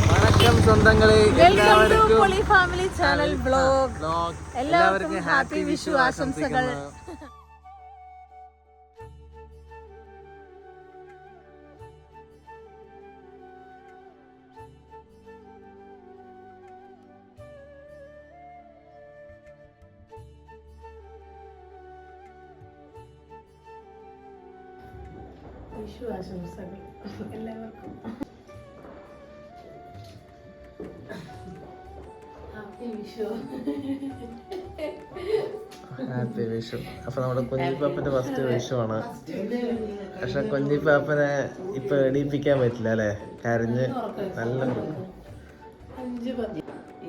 വണക്കം സ്വന്തങ്ങളെ, family channel blog. എല്ലാവർക്കും happy Vishu ആശംസകൾ. വിഷു ആശംസകൾ എല്ലാവർക്കും. ഹാപ്പി വിഷു. ഹാപ്പി വിഷു. അപ്പൊ നമ്മുടെ കുഞ്ഞിപ്പാപ്പന്റെ ഫസ്റ്റ് വിഷുവാണ്. പക്ഷെ കുഞ്ഞിപ്പാപ്പനെ ഇപ്പൊ എണീപ്പിക്കാൻ പറ്റില്ല അല്ലെ, കരഞ്ഞ് നല്ല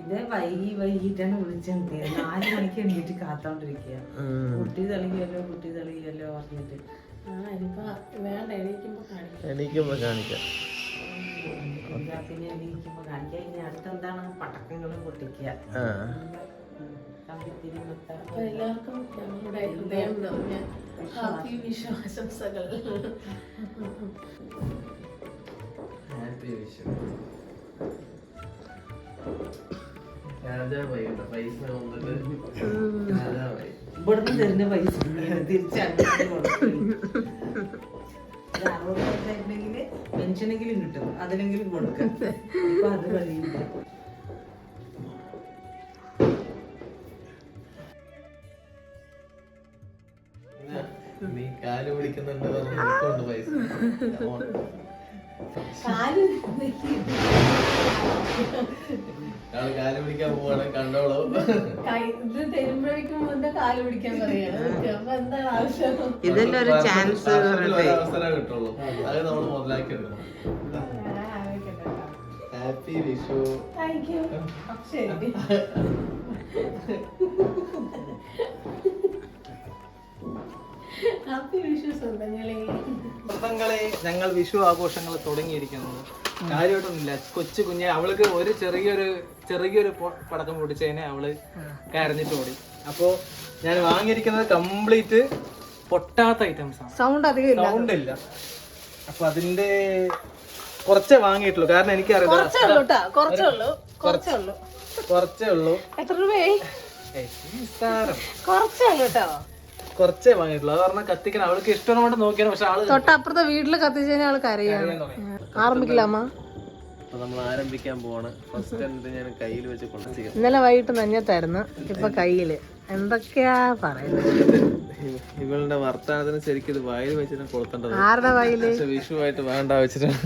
ഇത് വൈകിട്ടാണ് വിളിച്ചത്. 4 മണിക്ക് എണീറ്റ് കാത്തോണ്ടിരിക്കുക. കുട്ടി തെളിയല്ലോ പറഞ്ഞിട്ട് എണീക്കുമ്പോ കാണിക്കാം. പിന്നെ എണീക്കുമ്പോ കാണിക്കാം. ഇനി അടുത്തെന്താണ്, പടക്കങ്ങളും പൊട്ടിക്കുക. എല്ലാവർക്കും നമ്മുടെ ഹൃദയം നിറഞ്ഞ ഹാപ്പി വിഷു ആശംസകൾ. ഹാപ്പി വിഷു. രാജാവായി പൈസ രാജാവായി. ഇവിടുന്ന് തരുന്ന പൈസ തിരിച്ചായിട്ടുണ്ടെങ്കിൽ പെൻഷനെങ്കിലും കിട്ടും, അതിനെങ്കിലും കൊടുക്കാം. ഇപ്പൊ അത് കഴിയില്ല. നീ കാല് പിടിക്കുന്നുണ്ട് പറഞ്ഞുകൊണ്ട് പൈസ കാല് പിടിക്കാൻ പോവാണ്, കണ്ടോളൂ. ഇത് തരുമ്പോഴേക്കും കാല് പിടിക്കാൻ പറയാണ്. അപ്പൊ എന്താണ് ആവശ്യം? ഇതിന്റെ ഒരു ചാൻസ് അവസരം കിട്ടുള്ളൂ, അത് നമ്മൾ മുതലാക്കി എടുക്കണം. ഹാപ്പി വിഷു. Thank you. ശരി. ഹാപ്പി വിഷു സ്വന്തങ്ങളെ. ഞങ്ങൾ വിഷു ആഘോഷങ്ങൾ തുടങ്ങിയിരിക്കുന്നത്. കാര്യമായിട്ടൊന്നുമില്ല. കൊച്ചു കുഞ്ഞ് അവൾക്ക് ഒരു ചെറിയൊരു പടക്കം പൊട്ടിച്ചതിന് അവള് കരഞ്ഞിട്ട് ഓടി. അപ്പോ ഞാൻ വാങ്ങിയിരിക്കുന്നത് കംപ്ലീറ്റ് പൊട്ടാത്ത ഐറ്റംസ് ആണ്. സൗണ്ട് ഇല്ല. അപ്പൊ അതിന്റെ കുറച്ചേ വാങ്ങിയിട്ടുള്ളൂ. കാരണം എനിക്കറിയാം കുറച്ചേ ഉള്ളൂ. എത്ര രൂപയായി? കുറച്ചേ വാങ്ങിയിട്ടുള്ളൂ. അത് പറഞ്ഞാൽ കത്തിക്കാൻ അവൾക്ക് ഇഷ്ടമായിട്ട് നോക്കിയാണ്. പക്ഷെ ആള് തൊട്ടപ്പുറത്തെ വീട്ടില് കത്തിച്ചതിന് ആള് കരയാണ്. ആരംഭിക്കലാമ. നമ്മൾ ആരംഭിക്കാൻ പോവാണ്. ഫസ്റ്റ് ഞാൻ കയ്യിൽ വെച്ച് കൊണ്ടുവന്നു. ഇന്നലെ വൈകിട്ട് നഞ്ഞത്തായിരുന്നു, ഇപ്പൊ കയ്യില്. എന്തൊക്കെയാ പറയുന്നത്? ഇവളുടെ വർത്താനത്തിന് ശരിക്കും ഇത് വയൽ വെച്ചിട്ട് കൊളുത്തേണ്ടത്. ആരുടെ വയല്? വിഷുവായിട്ട് വേണ്ട വെച്ചിട്ടാണ്.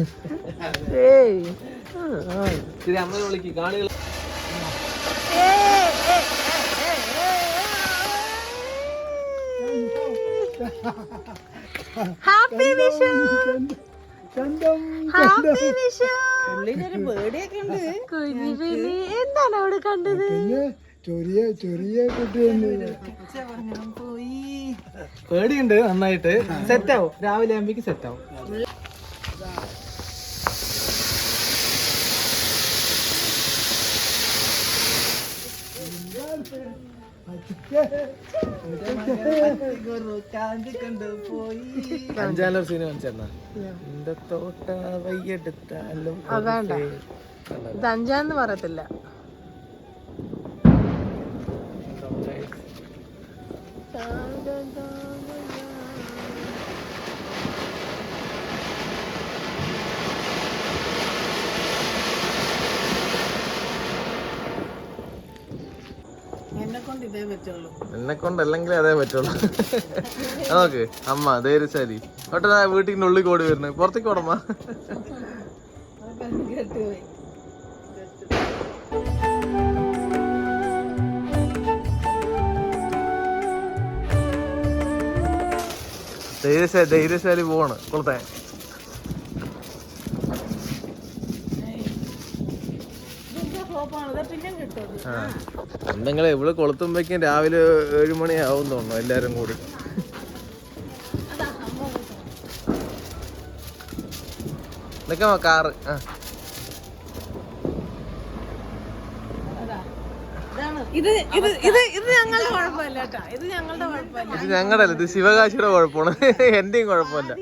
ശരി, അമ്മ വിളിക്ക് കാണികൾ. ഹാപ്പി വിഷു. ഹാപ്പി വിഷു. കുഞ്ഞിപ്പിനി എന്താണ് അവിടെ കണ്ടത്? പേടിയുണ്ട് നന്നായിട്ട്. സെറ്റാവും, രാവിലെ ആകുമ്പേക്ക് സെറ്റാവും. അഞ്ചാലൊരു സീന് കാണിച്ചേർന്ന എന്റെ തോട്ട വയ്യെടുത്താലും വേണ്ട, ഇത് 5 പറയത്തില്ല. എന്നെ കൊണ്ട് അല്ലെങ്കിൽ അതേ പറ്റുള്ളൂ. നോക്ക് അമ്മ ധൈര്യശാലി. ഒട്ട വീട്ടിന്റെ ഉള്ളിൽ കൂടി വരുന്നത്, പുറത്തേക്ക് ഓടമ്മ. ധൈര്യശാലി പോവാണ് കൊളുത്താൻ. എന്തെങ്കിലും ഇവിടെ കൊളുത്തുമ്പോഴേക്കും രാവിലെ 7 മണിയാവും തോന്നുന്നു എല്ലാരും കൂടി. നിൽക്കാമോ കാറ്? ഇത് ഞങ്ങളുടെ കുഴപ്പമില്ല കേട്ടോ, ഇത് ഞങ്ങളുടെ കുഴപ്പമില്ല. ഇത് ഞങ്ങളുടെ അല്ല, ഇത് ശിവകാശിയുടെ കുഴപ്പമാണ്, എന്റെയും കുഴപ്പമില്ല.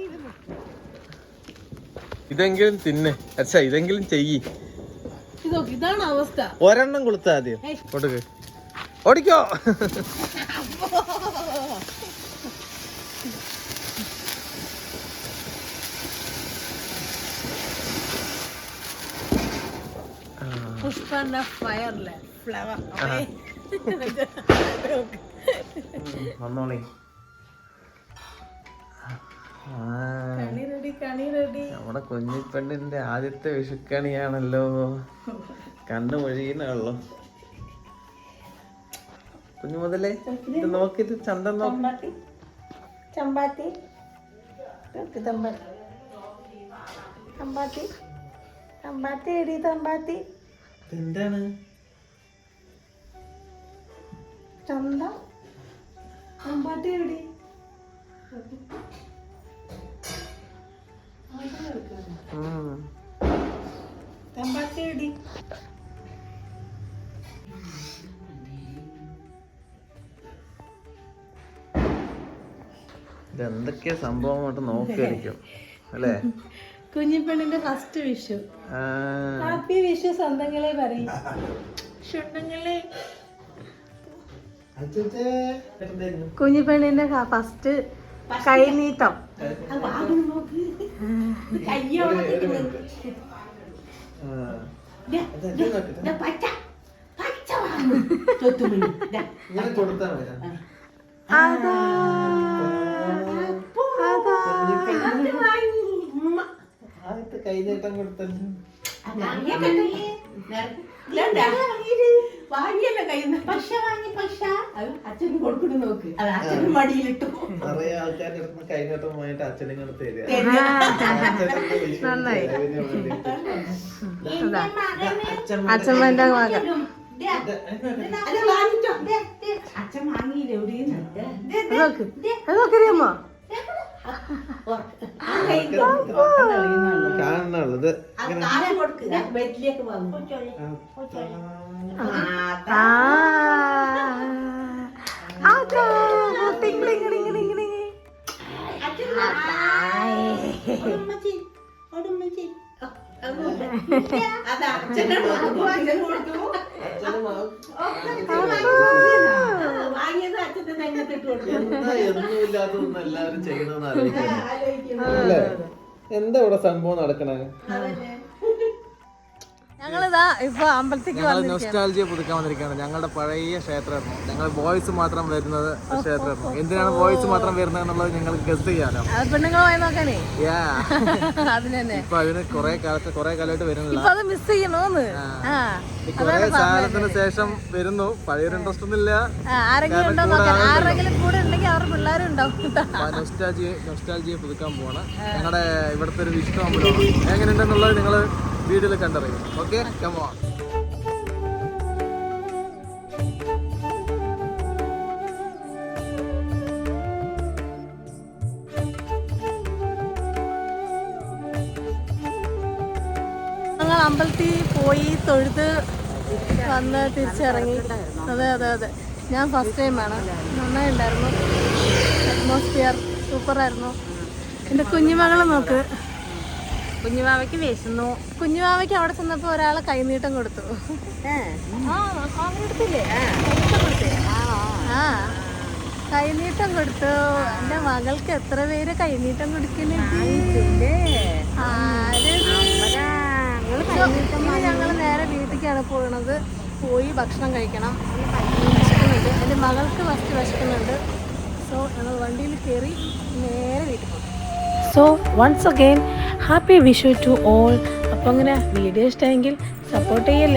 ഇതെങ്കിലും തിന്നെ. അച്ഛാ ഇതെങ്കിലും ചെയ്യ്. ഇതാണ് അവസ്ഥ. ഒരെണ്ണം കൊടുത്ത ആദ്യം കൊടുക്ക്. ഓടിക്കോ. പുഷ്പന്റെ ഫയറിലെ ഫ്ലവർ. വന്നോളി. കണി റെഡി. നമ്മുടെ കുഞ്ഞിപ്പെണ്ണിന്റെ ആദ്യത്തെ വിഷുക്കണിയാണല്ലോ. കണ്ണു മൊഴിയുന്നുള്ളു. കുഞ്ഞു മുതലേ ഇത് നോക്കിട്ട് ചന്തം നോക്കി. ചമ്പാത്തി ചമ്പാത്തി ചമ്പാത്തി എടി ചമ്പാത്തി. എന്താണ് ചന്ത ചമ്പാത്തി എടി. ചമ്പാത്തി എടി. ഇതെന്തൊക്കെയാ സംഭവം കൊണ്ട് നോക്കിയിരിക്കും അല്ലേ? കുഞ്ഞിപ്പെണ്ണിന്റെ ഫസ്റ്റ് വിഷു. ഹാപ്പി വിഷു സ്വന്തങ്ങളെ പറയും. കുഞ്ഞിപ്പെണ്ണിന്റെ ഫസ്റ്റ് കൈനീട്ടം. കൈനീട്ടം കൊടുത്തല്ലോ. വാങ്ങിയല്ല കയ്യിൽ അച്ഛന് കൊടുക്കുന്നു നോക്ക്. അത് അച്ഛന് മടിയിലിട്ടു. നിറയെ ആൾക്കാരുടെ അടുത്ത് കൈനീട്ടം വാങ്ങിട്ട് അച്ഛനിങ്ങനെ തരിക. അച്ഛമ്മന്റെ മകൻ. അച്ഛൻ വാങ്ങിയില്ല എവിടെയെന്ന് നോക്കറിയാമോ? കാണുന്നുള്ളത് ബെഡിലേക്ക് വന്നു. വാങ്ങിയത് അച്ഛന്റെ നെഞ്ഞത്തിട്ട് കൊടുത്തു. എന്നുമില്ലാത്തതൊന്നും എല്ലാവരും ചെയ്യണമെന്ന് അറിയില്ലേ? എന്താ ഇവിടെ സംഭവം നടക്കണേ? ഞങ്ങളിതാ ഇപ്പൊ അമ്പലത്തേക്ക് നൊസ്റ്റാൾജിയ പുതുക്കാൻ വന്നിരിക്കുകയാണ്. ഞങ്ങളുടെ പഴയ ക്ഷേത്രമായിരുന്നു. ഞങ്ങൾ ബോയ്സ് മാത്രം വരുന്നത് ക്ഷേത്രമായിരുന്നു. എന്തിനാണ് ബോയ്സ് മാത്രം വരുന്നത് എന്നുള്ളത് ഞങ്ങൾക്ക് ഗസ് ചെയ്യാലോ. പെണ്ണുങ്ങളായി നോക്കാനേ. അതിനെ ഇപ്പൊ അതിന് കുറെ കാലമായിട്ട് വരുന്നില്ല. അത് മിസ് ചെയ്യണോന്ന്. കുറെ കാലത്തിന് ശേഷം വരുന്നു. പഴയൊരു ഇൻട്രസ്റ്റ് ഒന്നും ഇല്ല. ആരെങ്കിലും കൂടെ ഉണ്ടെങ്കിൽ അവർ പിള്ളേരും ഉണ്ടാവും. നൊസ്റ്റാൾജിയെ പുതുക്കാൻ പോവാണ്. ഞങ്ങളുടെ ഇവിടുത്തെ ഒരു വിഷ്ണു അമ്പലമാണ്. എങ്ങനെയുണ്ടെന്നുള്ളത് നിങ്ങൾ വീഡിയോയിൽ കണ്ടറിയും. Okay, come on. ഞങ്ങൾ അമ്പലത്തിൽ പോയി തൊഴുത് വന്ന് തിരിച്ചിറങ്ങി. അതെ ഞാൻ ഫസ്റ്റ് ടൈമാണ്. നന്നായി ഉണ്ടായിരുന്നു. അറ്റ്മോസ്ഫിയർ സൂപ്പറായിരുന്നു. എൻ്റെ കുഞ്ഞുമകളെ നോക്ക്. കുഞ്ഞുമാവയ്ക്ക് വിശന്നു. കുഞ്ഞുമാവയ്ക്ക് അവിടെ ചെന്നപ്പോൾ ഒരാളെ കൈനീട്ടം കൊടുത്തു. കൈനീട്ടം കൊടുത്തു. എൻ്റെ മകൾക്ക് എത്ര പേര് കൈനീട്ടം കൊടുക്കുന്നുണ്ട്. ഞങ്ങൾ നേരെ വീട്ടിലേക്കാണ് പോകണത്. പോയി ഭക്ഷണം കഴിക്കണം. വിശക്കുന്നുണ്ട്. എൻ്റെ മകൾക്ക് ഫസ്റ്റ് വിശക്കുന്നുണ്ട്. സോ ഞങ്ങൾ വണ്ടിയിൽ കയറി നേരെ വീട്ടിൽ പോകും. So once again happy Vishu to all. അപ്പോൾ അങ്ങനെ വീഡിയോ ഇഷ്ടമെങ്കിൽ സപ്പോർട്ട് ചെയ്യല്ലേ.